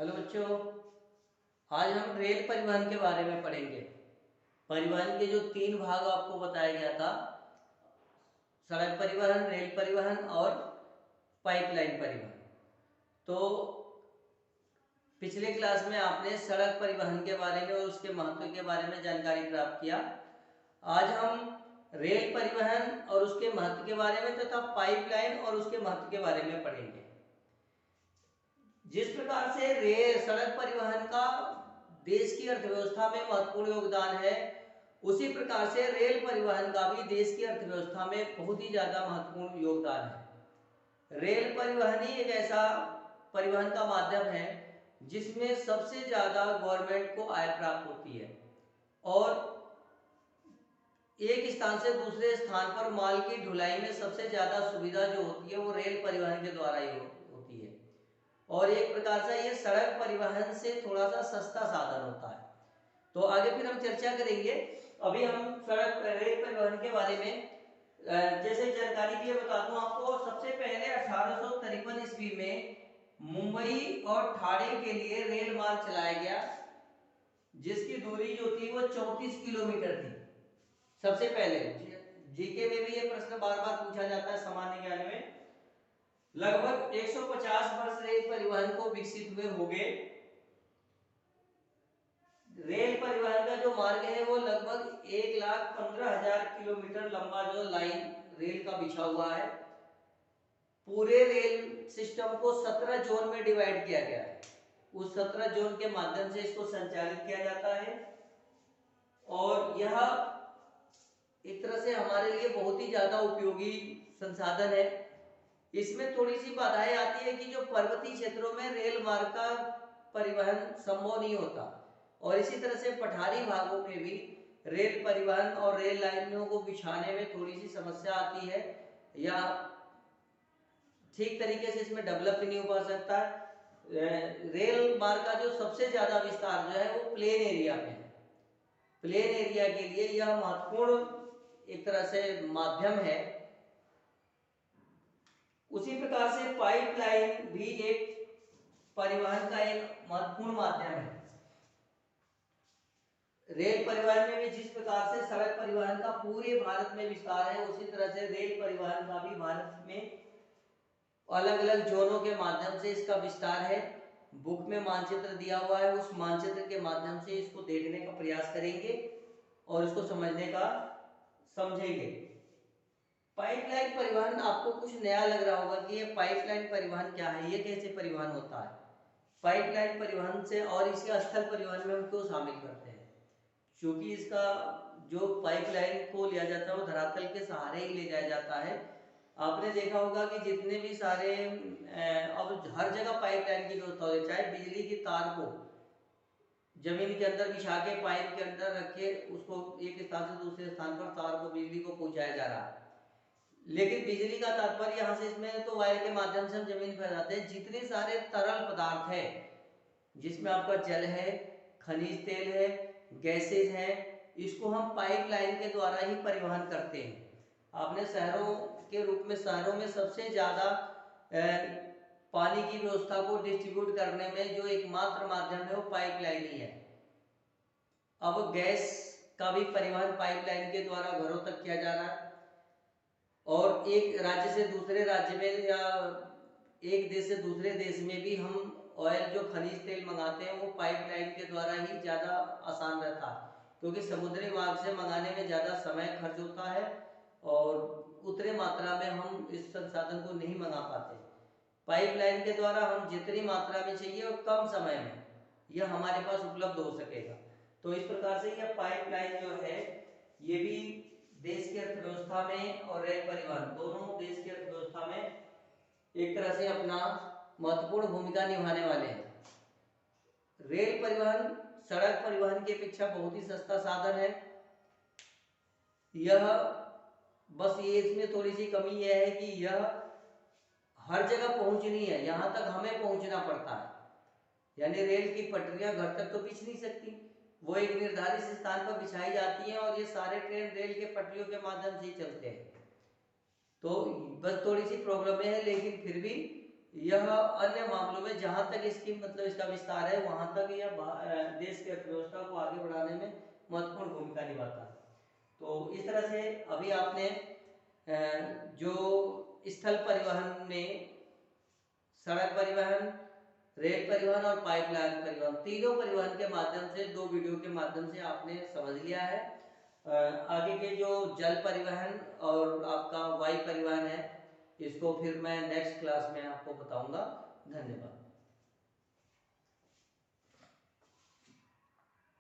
Hello बच्चों, आज हम रेल परिवहन के बारे में पढ़ेंगे। परिवहन के जो तीन भाग आपको बताया गया था, सड़क परिवहन, रेल परिवहन और पाइपलाइन परिवहन। तो पिछले क्लास में आपने सड़क परिवहन के बारे में और उसके महत्व के बारे में जानकारी प्राप्त किया। आज हम रेल परिवहन और उसके महत्व के बारे में तथा पाइपलाइन और उसके महत्व के बारे में पढ़ेंगे। जिस प्रकार से रेल सड़क परिवहन का देश की अर्थव्यवस्था में महत्वपूर्ण योगदान है, उसी प्रकार से रेल परिवहन का भी देश की अर्थव्यवस्था में बहुत ही ज्यादा महत्वपूर्ण योगदान है। रेल परिवहन ही एक ऐसा परिवहन का माध्यम है जिसमें सबसे ज्यादा गवर्नमेंट को आय प्राप्त होती है और एक स्थान से दूसरे स्थान पर माल की ढुलाई में सबसे ज्यादा सुविधा जो होती है वो रेल परिवहन के द्वारा ही होती है। और एक प्रकार से ये सड़क परिवहन से थोड़ा सा सस्ता साधन होता है। तो आगे फिर हम चर्चा करेंगे। अभी हम सड़क रेल परिवहन के बारे में जैसे जानकारी के लिए बता दूं आपको, सबसे पहले 1853 ईस्वी में मुंबई और ठाणे के लिए रेल मार्ग चलाया गया, जिसकी दूरी जो थी वो 34 किलोमीटर थी। सबसे पहले जीके में भी ये प्रश्न बार बार पूछा जाता है, सामान्य ज्ञान में। लगभग 150 वर्ष रेल परिवहन को विकसित हुए हो गए। रेल परिवहन का जो मार्ग है वो लगभग 1,15,000 किलोमीटर लंबा जो लाइन रेल का बिछा हुआ है। पूरे रेल सिस्टम को 17 जोन में डिवाइड किया गया है। उस 17 जोन के माध्यम से इसको संचालित किया जाता है और यह एक तरह से हमारे लिए बहुत ही ज्यादा उपयोगी संसाधन है। इसमें थोड़ी सी बाधाएं आती है कि जो पर्वतीय क्षेत्रों में रेल मार्ग का परिवहन संभव नहीं होता और इसी तरह से पठारी भागों में भी रेल परिवहन और रेल लाइनों को बिछाने में थोड़ी सी समस्या आती है या ठीक तरीके से इसमें डेवलप नहीं हो पा सकता। रेल मार्ग का जो सबसे ज्यादा विस्तार जो है वो प्लेन एरिया में है। प्लेन एरिया के लिए यह महत्वपूर्ण एक तरह से माध्यम है। उसी प्रकार से पाइपलाइन भी एक परिवहन का एक महत्वपूर्ण माध्यम है। रेल परिवहन में भी जिस प्रकार से सड़क परिवहन का पूरे भारत में विस्तार है, उसी तरह से रेल परिवहन का भी भारत में अलग अलग जोनों के माध्यम से इसका विस्तार है। बुक में मानचित्र दिया हुआ है, उस मानचित्र के माध्यम से इसको देखने का प्रयास करेंगे और इसको समझने का समझेंगे। पाइपलाइन परिवहन आपको कुछ नया लग रहा होगा कि ये पाइपलाइन परिवहन क्या है, ये कैसे परिवहन होता है। पाइपलाइन परिवहन से और इसे स्थल परिवहन में हम क्यों शामिल करते हैं, क्योंकि इसका जो पाइपलाइन को लिया जाता है वो धरातल के सहारे ही ले जाया जाता है। आपने देखा होगा कि जितने भी सारे अब हर जगह पाइपलाइन की व्यवस्था हो, चाहे बिजली की तार को जमीन के अंदर बिछा के पाइप के अंदर रख के उसको एक स्थान से दूसरे स्थान पर तार को बिजली को पहुंचाया जा रहा है, लेकिन बिजली का तात्पर्य यहाँ से इसमें तो वायर के माध्यम से हम जमीन पर जाते हैं। जितने सारे तरल पदार्थ है जिसमें आपका जल है, खनिज तेल है, गैसेज है, इसको हम पाइपलाइन के द्वारा ही परिवहन करते हैं। आपने शहरों के रूप में शहरों में सबसे ज्यादा पानी की व्यवस्था को डिस्ट्रीब्यूट करने में जो एकमात्र माध्यम है वो पाइपलाइन ही है। अब गैस का भी परिवहन पाइपलाइन के द्वारा घरों तक किया जा रहा है और एक राज्य से दूसरे राज्य में या एक देश से दूसरे देश में भी हम ऑयल जो खनिज तेल मंगाते हैं वो पाइपलाइन के द्वारा ही ज़्यादा आसान रहता है, क्योंकि समुद्री मार्ग से मंगाने में ज़्यादा समय खर्च होता है और उतने मात्रा में हम इस संसाधन को नहीं मंगा पाते। पाइपलाइन के द्वारा हम जितनी मात्रा में चाहिए और कम समय में यह हमारे पास उपलब्ध हो सकेगा। तो इस प्रकार से यह पाइपलाइन जो है ये भी देश की अर्थव्यवस्था में और रेल परिवहन दोनों देश की अर्थव्यवस्था में एक तरह से अपना महत्वपूर्ण भूमिका निभाने वाले हैं। रेल परिवहन सड़क परिवहन की अपेक्षा बहुत ही सस्ता साधन है। यह बस ये इसमें थोड़ी सी कमी यह है कि यह हर जगह पहुंचनी है, यहां तक हमें पहुंचना पड़ता है। यानी रेल की पटरियां घर तक तो बिछ नहीं सकती, वो एक निर्धारित स्थान पर बिछाई जाती हैं और ये सारे ट्रेन रेल के पटरियों के माध्यम से ही चलते हैं। तो बस थोड़ी सी प्रॉब्लम है, लेकिन फिर भी यह अन्य मामलों में जहां तक इसकी मतलब इसका विस्तार है वहां तक यह देश की अर्थव्यवस्था को आगे बढ़ाने में महत्वपूर्ण भूमिका निभाता है। तो इस तरह से अभी आपने जो स्थल परिवहन में सड़क परिवहन, रेल परिवहन और पाइपलाइन परिवहन, तीनों परिवहन के माध्यम से दो वीडियो के माध्यम से आपने समझ लिया है। आगे के जो जल परिवहन और आपका वायु परिवहन है, इसको फिर मैं नेक्स्ट क्लास में आपको बताऊंगा। धन्यवाद।